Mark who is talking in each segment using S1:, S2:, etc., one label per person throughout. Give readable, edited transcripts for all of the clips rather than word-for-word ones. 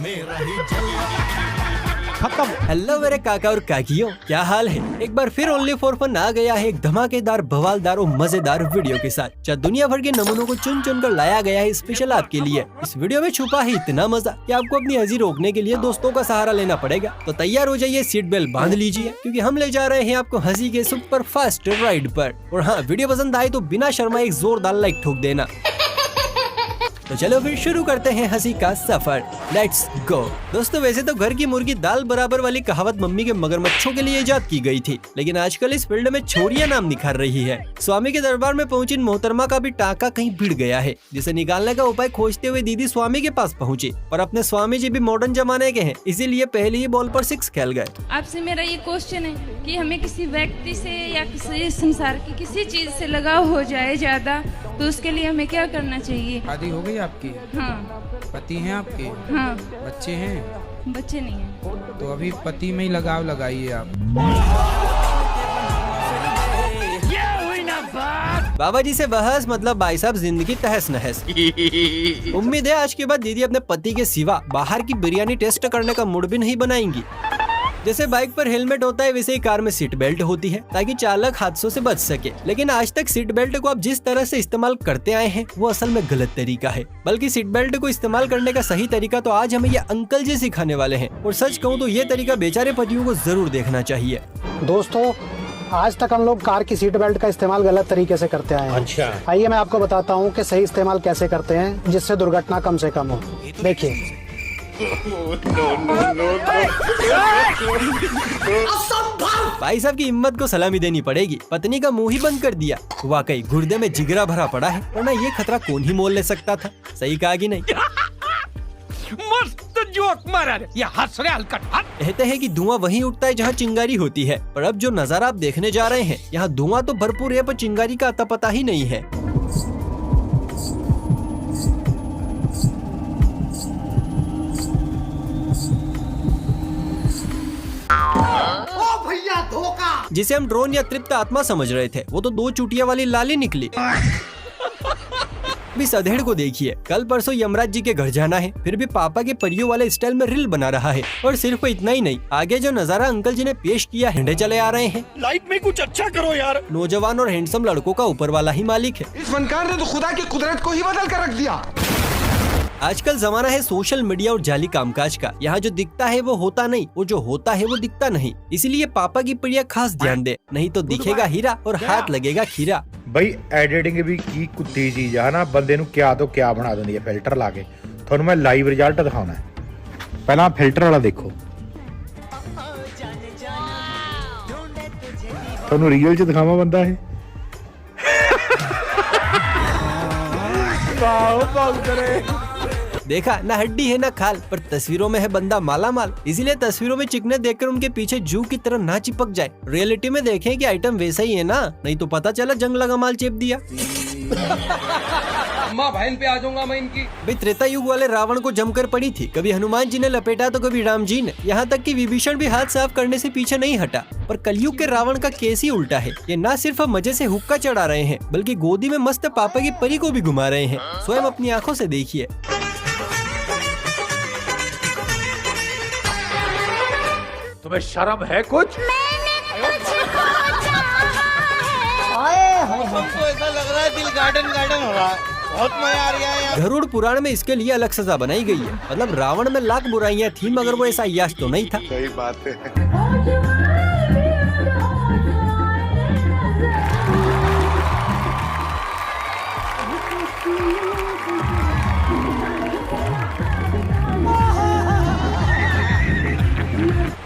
S1: मेरा ही जलवा।
S2: खत्म। हेलो मेरे काका और काकियों, क्या हाल है? एक बार फिर ओनली फॉर फन आ गया है एक धमाकेदार, बवालदार और मजेदार वीडियो के साथ, जहाँ दुनिया भर के नमूनों को चुन चुन कर लाया गया है स्पेशल आपके लिए। इस वीडियो में छुपा है इतना मजा कि आपको अपनी हंसी रोकने के लिए दोस्तों का सहारा लेना पड़ेगा। तो तैयार हो जाइए, सीट बेल्ट बांध लीजिए, क्योंकि हम ले जा रहे हैं आपको हंसी के सुपर फास्ट राइड पर। और हाँ, वीडियो पसंद आए तो बिना शर्मा एक जोरदार लाइक ठोक देना। तो चलो फिर शुरू करते हैं हंसी का सफर। Let's go. दोस्तों, वैसे तो घर की मुर्गी दाल बराबर वाली कहावत मम्मी के मगरमच्छों के लिए इजाद की गई थी, लेकिन आजकल इस फील्ड में छोरियां नाम निखार रही है। स्वामी के दरबार में पहुंची इन मोहतरमा का भी टाका कहीं भिड़ गया है, जिसे निकालने का उपाय खोजते हुए दीदी स्वामी के पास पहुंची। पर अपने स्वामी जी भी मॉडर्न जमाने के हैं, इसीलिए पहले ही बॉल पर 6 खेल गए।
S3: आपसे मेरा ये क्वेश्चन है कि हमें किसी व्यक्ति से या किसी संसार की किसी चीज से लगाव हो जाए ज्यादा, तो उसके लिए हमें क्या करना चाहिए?
S4: शादी हो गई आपकी?
S3: हाँ।
S4: पति हैं आपके?
S3: हाँ।
S4: बच्चे हैं?
S3: बच्चे नहीं हैं।
S4: तो अभी पति में ही लगाव लगाइए आप।
S2: बाबा जी से बहस मतलब भाई साहब जिंदगी तहस नहस। उम्मीद है आज के बाद दीदी अपने पति के सिवा बाहर की बिरयानी टेस्ट करने का मूड भी नहीं बनाएंगी। जैसे बाइक पर हेलमेट होता है, वैसे ही कार में सीट बेल्ट होती है, ताकि चालक हादसों से बच सके। लेकिन आज तक सीट बेल्ट को आप जिस तरह से इस्तेमाल करते आए हैं, वो असल में गलत तरीका है। बल्कि सीट बेल्ट को इस्तेमाल करने का सही तरीका तो आज हमें ये अंकल जी सिखाने वाले हैं। और सच कहूँ तो ये तरीका बेचारे पतियों को जरूर देखना चाहिए।
S5: दोस्तों, आज तक हम लोग कार की सीट बेल्ट का इस्तेमाल गलत तरीके से करते आए हैं। अच्छा। आइए मैं आपको बताता हूँ कि सही इस्तेमाल कैसे करते हैं, जिससे दुर्घटना कम से कम हो। देखिए।
S2: भाई साहब की हिम्मत को सलामी देनी पड़ेगी, पत्नी का मुंह ही बंद कर दिया। वाकई गुर्दे में जिगरा भरा पड़ा है, वरना ये खतरा कौन ही मोल ले सकता था। सही कहा कि नहीं?
S6: मस्त जोक मारा रे, ये हंस रहे हलकट।
S2: कहते हैं कि धुआं वहीं उठता है जहाँ चिंगारी होती है, पर अब जो नजारा आप देखने जा रहे हैं, यहाँ धुआं तो भरपूर है, पर चिंगारी का अता पता ही नहीं है। जिसे हम ड्रोन या तृप्त आत्मा समझ रहे थे, वो तो 2 चुटिया वाली लाली निकली। इस अधेड़ को देखिए, कल परसों यमराज जी के घर जाना है, फिर भी पापा के परियों वाले स्टाइल में रील बना रहा है। और सिर्फ इतना ही नहीं, आगे जो नजारा अंकल जी ने पेश किया, हिंडे चले आ रहे हैं।
S6: लाइफ में कुछ अच्छा करो यार।
S2: नौजवान और हैंडसम लड़कों का ऊपर वाला ही मालिक है।
S7: इस फनकार ने तो खुदा की कुदरत को ही बदल कर रख दिया।
S2: आजकल जमाना है सोशल मीडिया और जाली कामकाज का। यहाँ जो दिखता है वो होता नहीं, और जो होता है वो दिखता नहीं। इसीलिए पापा की प्रिया खास ध्यान दे, नहीं तो दिखेगा हीरा और हाथ लगेगा खीरा।
S8: बई एडिटिंग भी की कुत्ती चीज है ना, बंदे ਨੂੰ क्या तो क्या बना देंदी है फिल्टर ला के। ਤੁਹਾਨੂੰ मैं लाइव रिजल्ट दिखाना है, पहला फिल्टर वाला देखो, ਤੁਹਾਨੂੰ रियल च दिखावा बंदा है।
S2: देखा ना, हड्डी है ना खाल, पर तस्वीरों में है बंदा माला माल। इसीलिए तस्वीरों में चिकने देखकर उनके पीछे जू की तरह ना चिपक जाए। रियलिटी में देखें कि आइटम वैसा ही है ना, नहीं तो पता चला जंग लगा माल चेप दिया।
S6: अम्मा बहन पे आ जाऊंगा मैं इनकी।
S2: भाई त्रेता युग वाले रावण को जमकर पड़ी थी, कभी हनुमान जी ने लपेटा तो कभी राम जी ने। यहाँ तक कि विभीषण भी हाथ साफ करने से पीछे नहीं हटा। पर कलयुग के रावण का केस ही उल्टा है। ये ना सिर्फ मजे से हुक्का चढ़ा रहे हैं, बल्कि गोदी में मस्त पापा की परी को भी घुमा रहे हैं। स्वयं अपनी आंखों से देखिए।
S6: तुम्हें शर्म है कुछ?
S1: हमको ऐसा लग रहा है दिल गार्डन गार्डन हो रहा है, बहुत मजा आ रहा है यार।
S2: गरुड़ पुराण में इसके लिए अलग सजा बनाई गई है। मतलब रावण में लाख बुराइयां थी, मगर वो ऐसा यश तो नहीं था।
S8: सही बात है।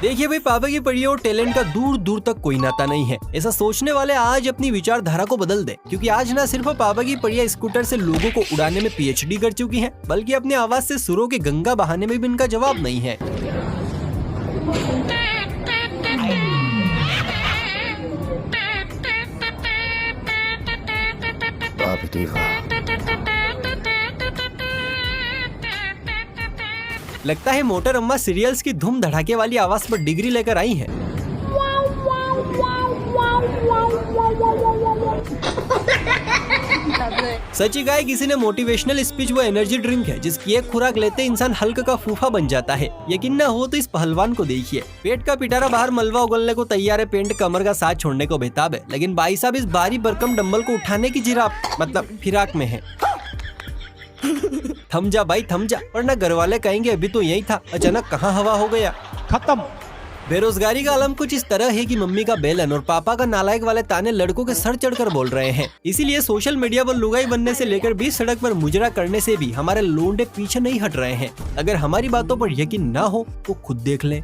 S2: देखिए भाई, पापा की पढ़ी और टैलेंट का दूर दूर तक कोई नाता नहीं है। ऐसा सोचने वाले आज अपनी विचारधारा को बदल दे, क्योंकि आज ना सिर्फ पापा की पढ़िया स्कूटर से लोगों को उड़ाने में पीएचडी कर चुकी हैं, बल्कि अपनी आवाज से सुरों के गंगा बहाने में भी इनका जवाब नहीं है। लगता है मोटर अम्मा सीरियल्स की धूम धड़ाके वाली आवाज पर डिग्री लेकर आई हैं। सच्ची गाय किसी ने मोटिवेशनल स्पीच वो एनर्जी ड्रिंक है जिसकी एक खुराक लेते इंसान हल्का का फूफा बन जाता है। यकीन न हो तो इस पहलवान को देखिए, पेट का पिटारा बाहर मलबा उगलने को तैयार है, पेंट कमर का साथ छोड़ने को बेताब है, लेकिन भाई साहब इस भारी भरकम डंबल को उठाने की जिराफ मतलब फिराक में है। थम जा भाई थम जा, वरना घर वाले कहेंगे अभी तो यही था, अचानक कहाँ हवा हो गया।
S5: खत्म।
S2: बेरोजगारी का आलम कुछ इस तरह है कि मम्मी का बेलन और पापा का नालायक वाले ताने लड़कों के सर चढ़कर बोल रहे हैं। इसीलिए सोशल मीडिया पर लुगाई बनने से लेकर बीच सड़क पर मुजरा करने से भी हमारे लोंडे पीछे नहीं हट रहे हैं। अगर हमारी बातों पर यकीन ना हो तो खुद देख लें।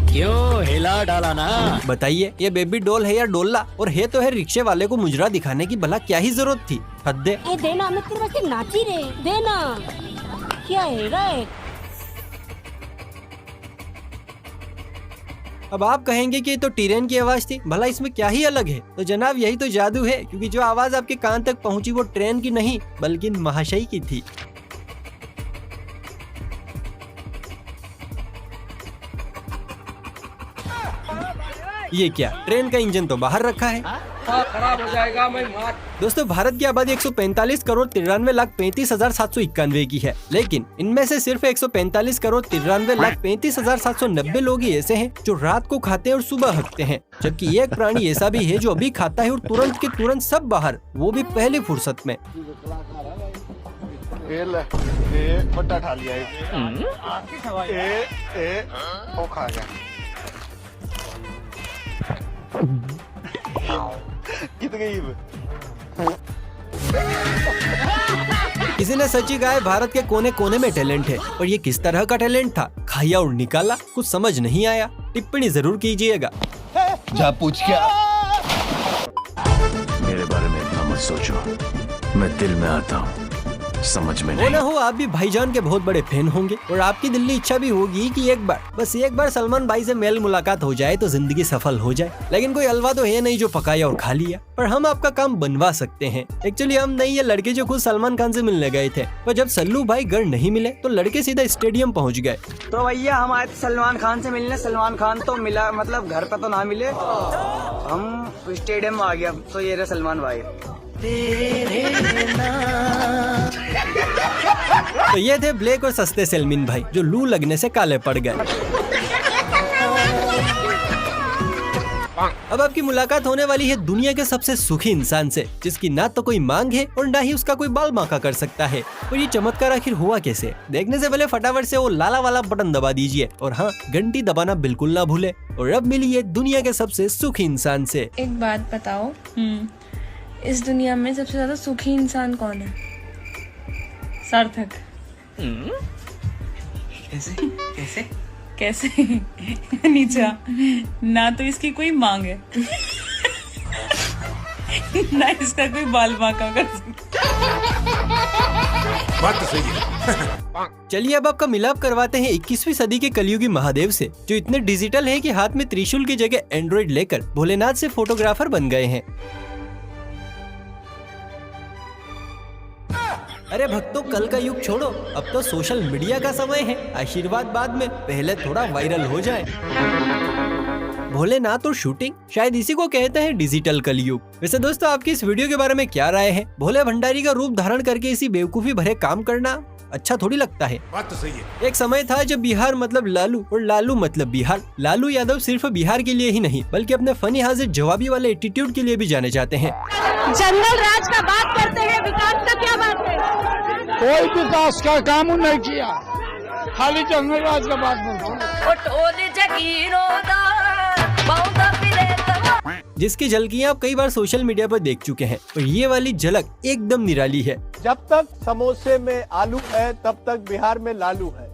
S1: क्यों हिला डाला ना?
S2: बताइए ये बेबी डॉल है या डोला? और है तो है रिक्शे वाले को मुजरा दिखाने की, भला क्या ही जरूरत थी? हद दे।
S9: देना मैं तेरे वास्ते नाची रे, देना क्या है रे?
S2: अब आप कहेंगे कि ये तो टीरेन की आवाज थी, भला इसमें क्या ही अलग है? तो जनाब यही तो जादू है, क्योंकि जो आवाज आपके कान तक पहुंची वो ट्रेन की नहीं बल्कि महाशय की थी। ये क्या, ट्रेन का इंजन तो बाहर रखा है।
S6: खराब हो जाएगा मैं मार।
S2: दोस्तों भारत की आबादी 145 करोड़ 93,35,791 की है, लेकिन इनमें से सिर्फ 145 करोड़ 93,35,790 लोग ही ऐसे हैं जो रात को खाते हैं और सुबह हकते हैं, जबकि एक प्राणी ऐसा भी है जो अभी खाता है और तुरंत के तुरंत सब बाहर, वो भी पहली फुर्सत में।
S1: बट्टा ठा लिया वो खा गया।
S2: किसी ने सच्ची कहा है भारत के कोने कोने में टैलेंट है, और ये किस तरह का टैलेंट था, खाया और निकाला, कुछ समझ नहीं आया? टिप्पणी जरूर कीजिएगा।
S1: जा पूछ क्या? मेरे बारे में इतना मत सोचो, मैं दिल में आता हूँ, समझ में नहीं।
S2: हो ना हो आप भी भाईजान के बहुत बड़े फैन होंगे, और आपकी दिल्ली इच्छा भी होगी कि एक बार, बस एक बार सलमान भाई से मेल मुलाकात हो जाए तो जिंदगी सफल हो जाए। लेकिन कोई हलवा तो है नहीं जो पकाया और खा लिया, पर हम आपका काम बनवा सकते हैं। एक्चुअली हम नहीं, ये लड़के जो खुद सलमान खान से मिलने गए थे, पर जब सल्लू भाई घर नहीं मिले तो लड़के सीधा स्टेडियम पहुँच गए।
S10: तो भैया हम आए थे सलमान खान से मिलने, सलमान खान तो मिला, मतलब घर पे तो ना मिले, हम स्टेडियम आ गया, तो ये रहे सलमान भाई।
S2: तो ये थे ब्लैक और सस्ते सेलमिन भाई जो लू लगने से काले पड़ गए। अब आपकी मुलाकात होने वाली है दुनिया के सबसे सुखी इंसान से, जिसकी ना तो कोई मांग है और ना ही उसका कोई बाल बांका कर सकता है। और ये चमत्कार आखिर हुआ कैसे? देखने से पहले फटाफट से वो लाला वाला बटन दबा दीजिए, और हाँ, घंटी दबाना बिल्कुल ना भूले। और अब मिलिए दुनिया के सबसे सुखी इंसान से।
S3: एक बात बताओ, इस दुनिया में सबसे ज्यादा सुखी इंसान कौन है? सार्थक।
S10: कैसे कैसे
S3: कैसे? नीचा ना तो इसकी कोई मांग है ना इसका कोई बाल बांका कर सकता।
S6: बात तो सही है।
S2: चलिए अब आपका मिलाप करवाते हैं 21वीं सदी के कलयुगी महादेव से, जो इतने डिजिटल है कि हाथ में त्रिशूल की जगह एंड्रॉइड लेकर भोलेनाथ से फोटोग्राफर बन गए हैं। अरे भक्तों, कल का युग छोड़ो, अब तो सोशल मीडिया का समय है। आशीर्वाद बाद में, पहले थोड़ा वायरल हो जाए। भोलेनाथ और शूटिंग, शायद इसी को कहते हैं डिजिटल कलयुग। वैसे दोस्तों, आपकी इस वीडियो के बारे में क्या राय है? भोले भंडारी का रूप धारण करके इसी बेवकूफी भरे काम करना अच्छा थोड़ी लगता है।
S6: बात तो सही है।
S2: एक समय था जब बिहार मतलब लालू और लालू मतलब बिहार। लालू यादव सिर्फ बिहार के लिए ही नहीं बल्कि अपने फनी हाजिर जवाबी वाले एटीट्यूड के लिए भी जाने जाते हैं।
S9: जंगल राज का बात करते हैं, विकास का क्या बात है?
S5: कोई विकास का काम नहीं किया, खाली जंगल राज का बात बोलते।
S2: जिसकी झलकियां आप कई बार सोशल मीडिया पर देख चुके हैं, और ये वाली झलक एकदम निराली है।
S1: जब तक समोसे में आलू है तब तक बिहार में लालू है,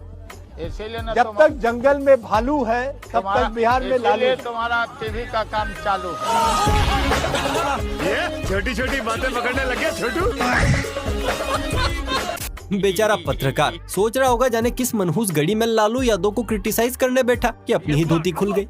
S1: इसीलिए जब तक जंगल में भालू है तब तक बिहार में लालू है। तुम्हारा टीवी का काम चालू है।
S6: ये छोटी छोटी बातें पकड़ने लगे छोटू।
S2: बेचारा पत्रकार सोच रहा होगा जाने किस मनहूस घड़ी में लालू यादव को क्रिटिसाइज करने बैठा कि अपनी ही धोती खुल गई।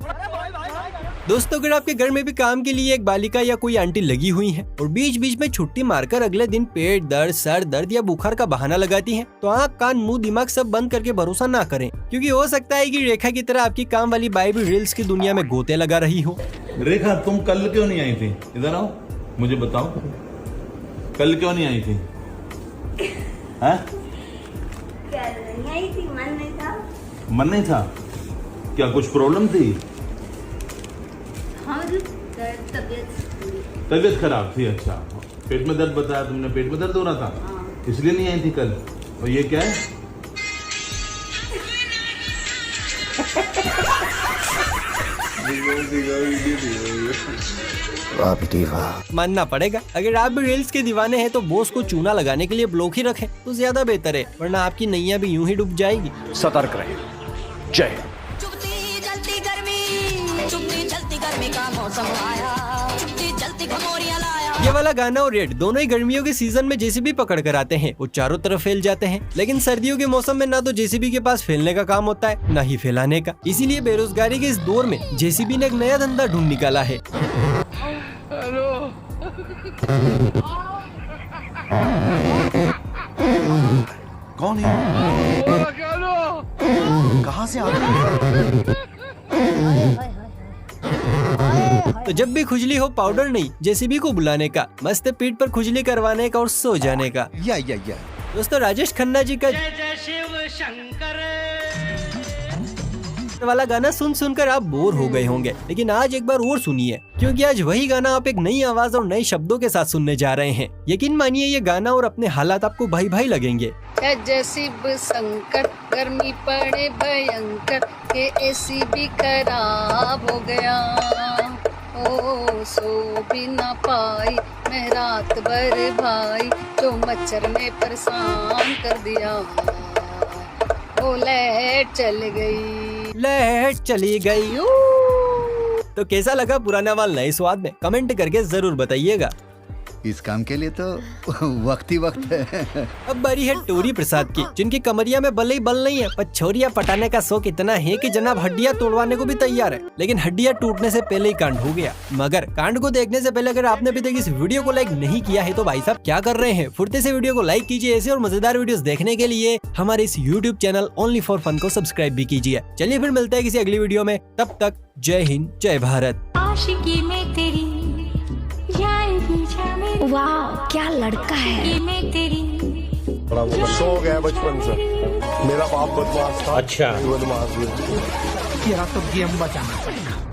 S2: दोस्तों, अगर आपके घर में भी काम के लिए एक बालिका या कोई आंटी लगी हुई है और बीच बीच में छुट्टी मारकर अगले दिन पेट दर्द, सर दर्द या बुखार का बहाना लगाती हैं, तो आँख कान मुंह दिमाग सब बंद करके भरोसा ना करें, क्योंकि हो सकता है कि रेखा की तरह आपकी काम वाली बाई भी रील्स की दुनिया में गोते लगा रही हो।
S11: रेखा, तुम कल क्यों नहीं आई थी? इधर आओ, मुझे बताओ, कल क्यों नहीं आई थी? हाँ?
S9: नहीं आई थी, मन नहीं था।
S11: मन नहीं था? क्या कुछ प्रॉब्लम थी?
S9: हाँ,
S11: तबीयत खराब थी। अच्छा, पेट में दर्द बताया तुमने, पेट में दर्द हो रहा था, इसलिए नहीं आई थी कल। और ये क्या है?
S2: मानना पड़ेगा, अगर आप भी रील्स के दीवाने हैं तो बॉस को चूना लगाने के लिए ब्लॉक ही रखें तो ज्यादा बेहतर है, वरना आपकी नैया भी यूं ही डूब जाएगी।
S6: सतर्क रहे। जय।
S9: चुपती जलती गर्मी का मौसम आया, चुपती जलती खमोरियां लाया।
S2: ये वाला गाना और रेड दोनों ही गर्मियों के सीजन में जेसीबी पकड़ कर आते हैं, वो चारों तरफ फैल जाते हैं। लेकिन सर्दियों के मौसम में ना तो जेसीबी के पास फैलने का काम होता है, ना ही फैलाने का। इसीलिए बेरोजगारी के इस दौर में जेसीबी ने एक नया धंधा ढूंढ निकाला है।
S6: कौन है? कहाँ से आ रहे?
S2: तो जब भी खुजली हो, पाउडर नहीं जेसीबी को बुलाने का, मस्त पीठ पर खुजली करवाने का और सो जाने का।
S6: या।
S2: दोस्तों, राजेश खन्ना जी का वाला गाना सुन सुनकर आप बोर हो गए होंगे, लेकिन आज एक बार और सुनिए, क्योंकि आज वही गाना आप एक नई आवाज और नए शब्दों के साथ सुनने जा रहे हैं। यकीन मानिए, ये गाना और अपने हालात आपको भाई भाई लगेंगे।
S3: जैसीब संकट, गर्मी पड़े भयंकर, के एसी भी खराब हो गया, ओ सो भी ना पाई मैं रात भर भाई, जो मच्छर ने परेशान कर दिया, वो लाइट चली गई। तो कैसा लगा पुराना वाल नए स्वाद में? कमेंट करके जरूर बताइएगा।
S6: इस काम के लिए तो वक्त ही वक्त है।
S2: अब बारी है टोरी प्रसाद की, जिनकी कमरिया में बल ही बल नहीं है, पर छोरियां पटाने का शौक इतना है कि जनाब हड्डियां तोड़वाने को भी तैयार है। लेकिन हड्डियां टूटने से पहले ही कांड हो गया। मगर कांड को देखने से पहले अगर आपने अभी तक इस वीडियो को लाइक नहीं किया है तो भाई साहब क्या कर रहे हैं, फुर्ती से वीडियो को लाइक कीजिए। ऐसे और मजेदार वीडियोस देखने के लिए हमारे इस YouTube channel only for fun को सब्सक्राइब भी कीजिए। चलिए फिर मिलते हैं किसी अगली वीडियो में, तब तक जय हिंद, जय भारत।
S9: आशिकी में तेरी वाह, क्या लड़का है। में तेरी
S1: बड़ा शौक है बचपन से, मेरा बाप बदमाश था।
S6: अच्छा।
S1: बदमाश भी।
S5: तेरा तो गेम बचाना पड़ेगा।